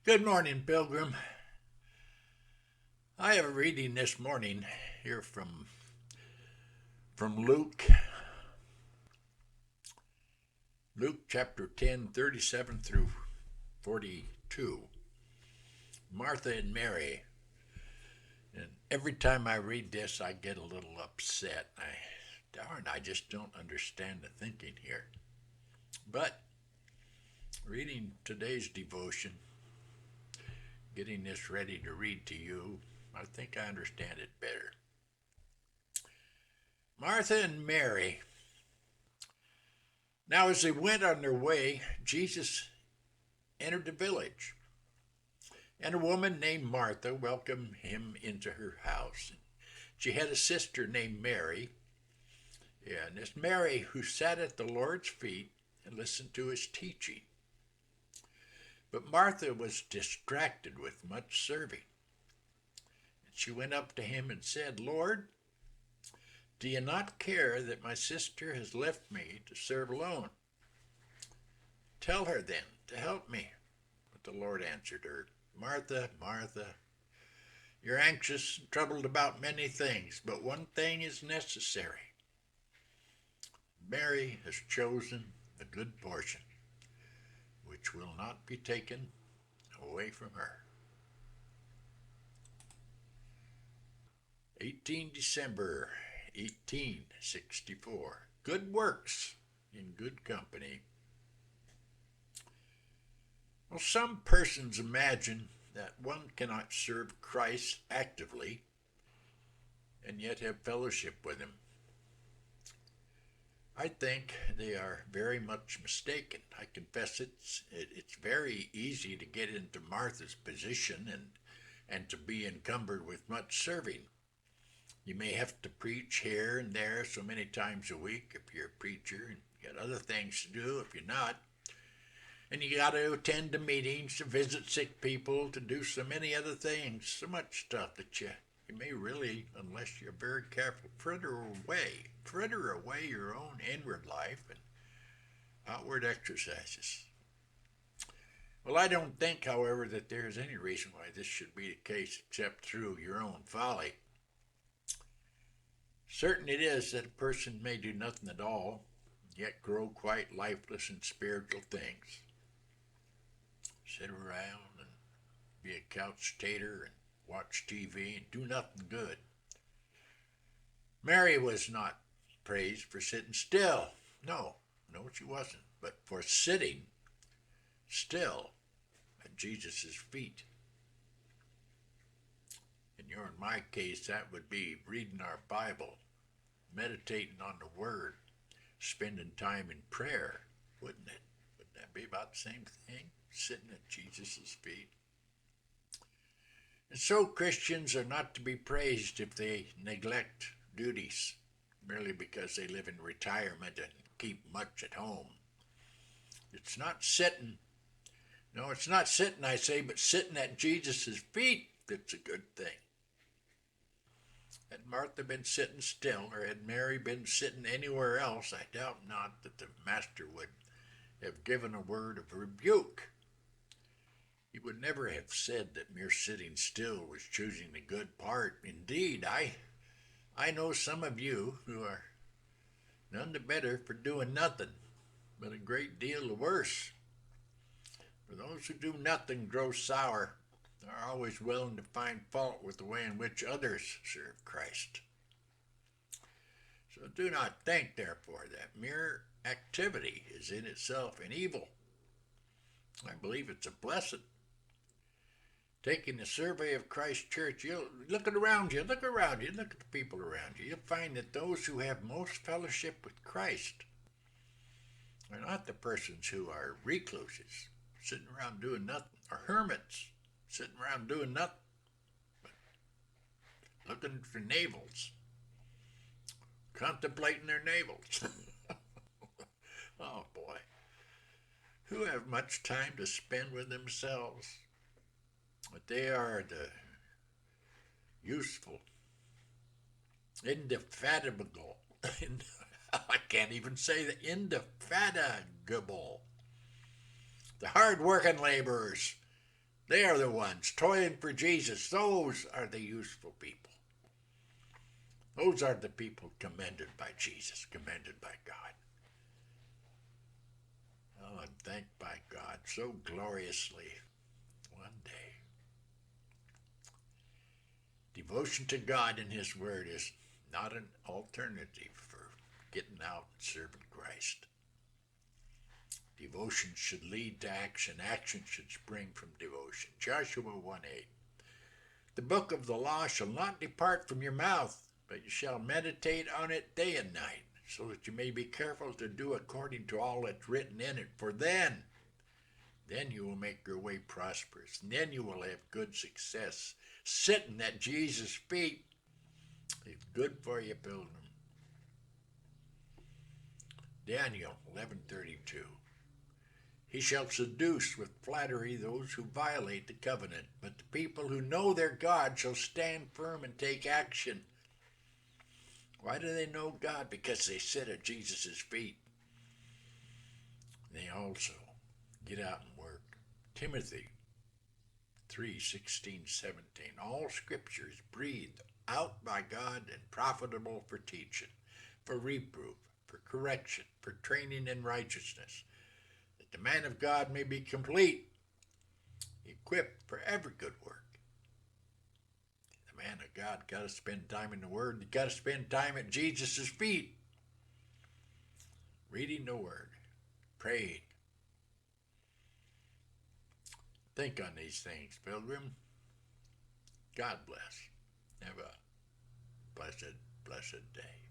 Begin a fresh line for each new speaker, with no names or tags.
Good morning, Pilgrim. I have a reading this morning here from Luke chapter 10, 37 through 42. Martha and Mary. And every time I read this, I get a little upset. I just don't understand the thinking here. But reading today's devotion, getting this ready to read to you, I think I understand it better. Martha and Mary. Now, as they went on their way, Jesus entered the village, and a woman named Martha welcomed him into her house. She had a sister named Mary, and this Mary who sat at the Lord's feet and listened to his teaching. But Martha was distracted with much serving. And she went up to him and said, "Lord, do you not care that my sister has left me to serve alone? Tell her then to help me." But the Lord answered her, "Martha, Martha, you're anxious and troubled about many things, but one thing is necessary. Mary has chosen the good portion, which will not be taken away from her." 18 December 1864. Good works in good company. Well, some persons imagine that one cannot serve Christ actively and yet have fellowship with him. I think they are very much mistaken. I confess it's very easy to get into Martha's position and to be encumbered with much serving. You may have to preach here and there so many times a week if you're a preacher, and you got other things to do if you're not. And you got to attend the meetings, to visit sick people, to do so many other things, so much stuff that you may really, unless you're very careful, fritter away your own inward life and outward exercises. Well, I don't think, however, that there is any reason why this should be the case except through your own folly. Certain it is that a person may do nothing at all, yet grow quite lifeless in spiritual things. Sit around and be a couch tater and watch TV and do nothing good. Mary was not praised for sitting still. No, she wasn't, but for sitting still at Jesus' feet. In my case, that would be reading our Bible, meditating on the Word, spending time in prayer, wouldn't it? Wouldn't that be about the same thing? Sitting at Jesus' feet. And so Christians are not to be praised if they neglect duties merely because they live in retirement and keep much at home. It's not sitting. No, it's not sitting, I say, but sitting at Jesus' feet that's a good thing. Had Martha been sitting still, or had Mary been sitting anywhere else, I doubt not that the Master would have given a word of rebuke. He would never have said that mere sitting still was choosing the good part. Indeed, I know some of you who are none the better for doing nothing, but a great deal the worse. For those who do nothing grow sour, are always willing to find fault with the way in which others serve Christ. So do not think, therefore, that mere activity is in itself an evil. I believe it's a blessing. Taking a survey of Christ Church, you'll look around you, look at the people around you. You'll find that those who have most fellowship with Christ are not the persons who are recluses, sitting around doing nothing, or hermits, sitting around doing nothing, but looking for navels, contemplating their navels. Oh boy. Who have much time to spend with themselves. But they are the useful, indefatigable, I can't even say the indefatigable, the hard-working laborers They are the ones toiling for Jesus. Those are the useful people. Those are the people commended by Jesus, commended by God. Oh, and thanked by God so gloriously one day. Devotion to God and His Word is not an alternative for getting out and serving Christ. Devotion should lead to action. Action should spring from devotion. Joshua 1:8. The book of the law shall not depart from your mouth, but you shall meditate on it day and night, so that you may be careful to do according to all that's written in it. For then you will make your way prosperous, and then you will have good success. Sitting at Jesus' feet is good for you, pilgrim. Daniel 11:32. He shall seduce with flattery those who violate the covenant, but the people who know their God shall stand firm and take action. Why do they know God? Because they sit at Jesus' feet. They also get out and work. Timothy 3:16-17. All scripture is breathed out by God and profitable for teaching, for reproof, for correction, for training in righteousness, that the man of God may be complete, equipped for every good work. The man of God got to spend time in the Word. You got to spend time at Jesus' feet, reading the Word, praying. Think on these things, pilgrim. God bless. Have a blessed, blessed day.